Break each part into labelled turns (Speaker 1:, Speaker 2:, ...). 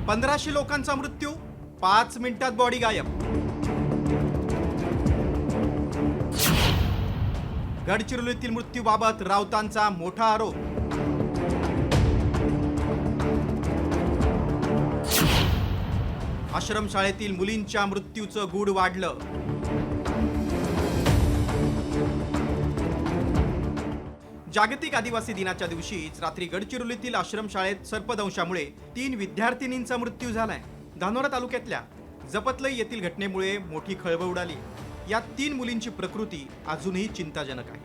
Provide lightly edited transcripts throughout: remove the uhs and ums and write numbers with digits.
Speaker 1: 1500 लोकांचा मृत्यू, 5 मिनिटात बॉडी गायब. गडचिरोलीतील मृत्यूबाबत राऊतांचा मोठा आरोप. आश्रमशाळेतील मुलींच्या मृत्यूचं गूढ वाढलं. जागतिक आदिवासी दिनाच्या दिवशीच रात्री गडचिरोलीतील आश्रमशाळेत सर्पदंशामुळे 3 विद्यार्थिनींचा मृत्यू झालाय. धानोरा तालुक्यातल्या जपतलई येथील घटनेमुळे मोठी खळबळ उडाली. या 3 मुलींची प्रकृती अजूनही चिंताजनक आहे,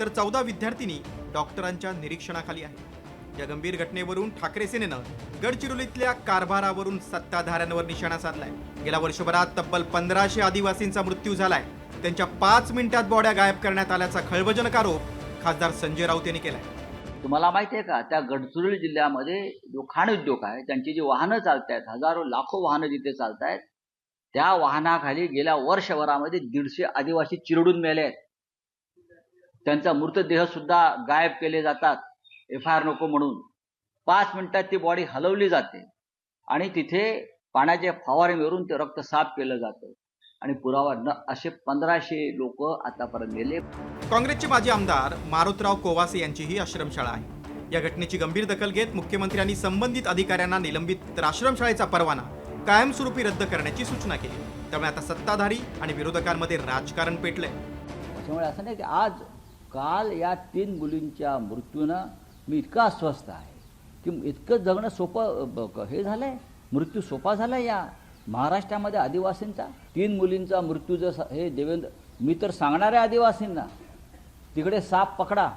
Speaker 1: तर 14 विद्यार्थिनी डॉक्टरांच्या निरीक्षणाखाली आहेत. या गंभीर घटनेवरून ठाकरे सेनेनं गडचिरोलीतल्या कारभारावरून सत्ताधाऱ्यांवर निशाणा साधलाय. गेल्या वर्षभरात तब्बल 1500 आदिवासींचा मृत्यू झालाय. त्यांच्या 5 मिनिटात बॉड्या गायब करण्यात आल्याचा खळबळजनक आरोप खासदार संजय राऊत यांनी केलाय.
Speaker 2: तुम्हाला माहिती आहे का, त्या गडचिरोली जिल्ह्यामध्ये जो खाण उद्योग आहे, त्यांची जी वाहनं चालत आहेत, हजारो लाखो वाहनं जिथे चालत आहेत, त्या वाहनाखाली गेल्या वर्षभरामध्ये 150 आदिवासी चिरडून मेले आहेत. त्यांचा मृतदेह सुद्धा गायब केले जातात FIR नको म्हणून. 5 मिनिटात ती बॉडी हलवली जाते आणि तिथे पाण्याचे फवारे मारून ते रक्त साफ केलं जातं आणि पुरावा न असे 1500 लोक आतापर्यंत गेले.
Speaker 1: काँग्रेसचे माजी आमदार मारुतराव कोवासे यांची ही आश्रमशाळा आहे. या घटनेची गंभीर दखल घेत मुख्यमंत्र्यांनी संबंधित अधिकाऱ्यांना निलंबित, तर आश्रमशाळेचा परवाना कायमस्वरूपी रद्द करण्याची सूचना केली. त्यामुळे आता सत्ताधारी आणि विरोधकांमध्ये राजकारण पेटलंय.
Speaker 2: त्यामुळे असं नाही की आज काल या 3 मुलींच्या मृत्यूनं मी इतका अस्वस्थ आहे की इतकं जगणं सोपं हे झालंय, मृत्यू सोपा झालाय. या महाराष्ट्रामध्ये आदिवासींचा 3 मुलींचा मृत्यू जर हे देवेंद्र, मी तर सांगणार आहे आदिवासींना, तिकडे साप पकडा,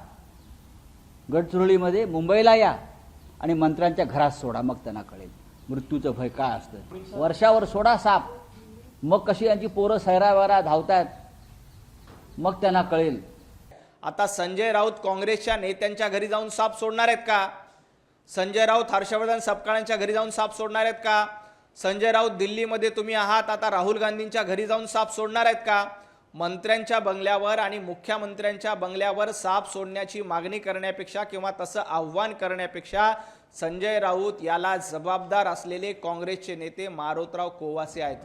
Speaker 2: गडचिरोलीमध्ये मुंबईला या आणि मंत्र्यांच्या घरात सोडा, मग त्यांना कळेल मृत्यूचं भय काय असतं. वर्षावर सोडा साप, मग कशी यांची पोरं सैरावैरा धावतात, मग त्यांना कळेल.
Speaker 3: आता संजय राऊत काँग्रेसच्या नेत्यांच्या घरी जाऊन साप सोडणार आहेत का? संजय राऊत हर्षवर्धन सपकाळांच्या घरी जाऊन साप सोडणार आहेत का? संजय राऊत दिल्लीमध्ये तुम्ही आहात, आता राहुल गांधींच्या घरी जाऊन साप सोडणार आहेत का? मंत्र्यांच्या बंगल्यावर आणि मुख्यमंत्र्यांच्या बंगल्यावर साप सोडण्याची मागणी करण्यापेक्षा किंवा तसं आव्हान करण्यापेक्षा संजय राऊत याला जबाबदार असलेले काँग्रेसचे नेते मारुतराव कोवासे आहेत.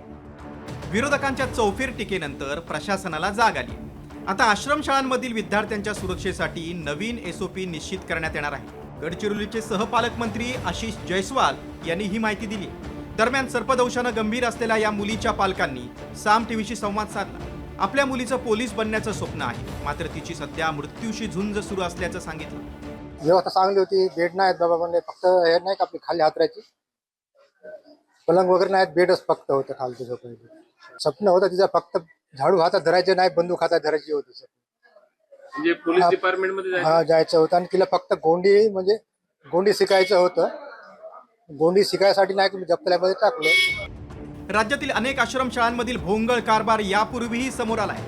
Speaker 1: विरोधकांच्या चौफेर टीकेनंतर प्रशासनाला जाग आली. आता आश्रमशाळांमधील विद्यार्थ्यांच्या सुरक्षेसाठी नवीन SOP निश्चित करण्यात येणार आहे. गडचिरोलीचे सहपालकमंत्री आशिष जयस्वाल यांनी ही माहिती दिली. दरम्यान सर्पदंशानं गंभीर असलेल्या या मुलीच्या पालकांनी साम टीव्हीशी संवाद साधला. आपल्या मुलीचं पोलीस बनण्याचं स्वप्न आहे, मात्र तिची सध्या मृत्यूशी झुंज सुरू असल्याचं सांगितलं.
Speaker 4: व्यवस्था चांगली होती, बेड नाहीत बाबा, म्हणजे फक्त हे नाही का आपली खाली हातरायची, पलंग वगैरे नाहीत, बेडच फक्त होतं खालचं झोपायचं. स्वप्न होतं तिचं फक्त झाडू हातात धरायचे नाही, बंदूक हातात धरायची होती.
Speaker 5: म्हणजे पोलीस डिपार्टमेंट मध्ये
Speaker 4: जायचं होतं आणि तिला फक्त गोंडी शिकायचं होतं. गोंडी शिकायसाठी नाही तुम्ही जप्तल्यामध्ये टाकलं.
Speaker 1: राज्यातील अनेक आश्रमशाळांमधील भोंगळ कारभार यापूर्वीही समोर आलाय.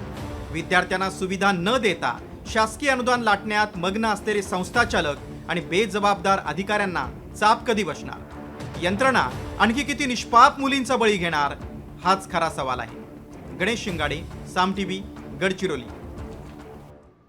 Speaker 1: विद्यार्थ्यांना सुविधा न देता शासकीय अनुदान लाटण्यात मग्न असलेले संस्थाचालक आणि बेजबाबदार अधिकाऱ्यांना चाप कधी बसणार? यंत्रणा आणखी किती निष्पाप मुलींचा बळी घेणार? हाच खरा सवाल आहे. गणेश शिंगाडे, साम टीव्ही, गडचिरोली.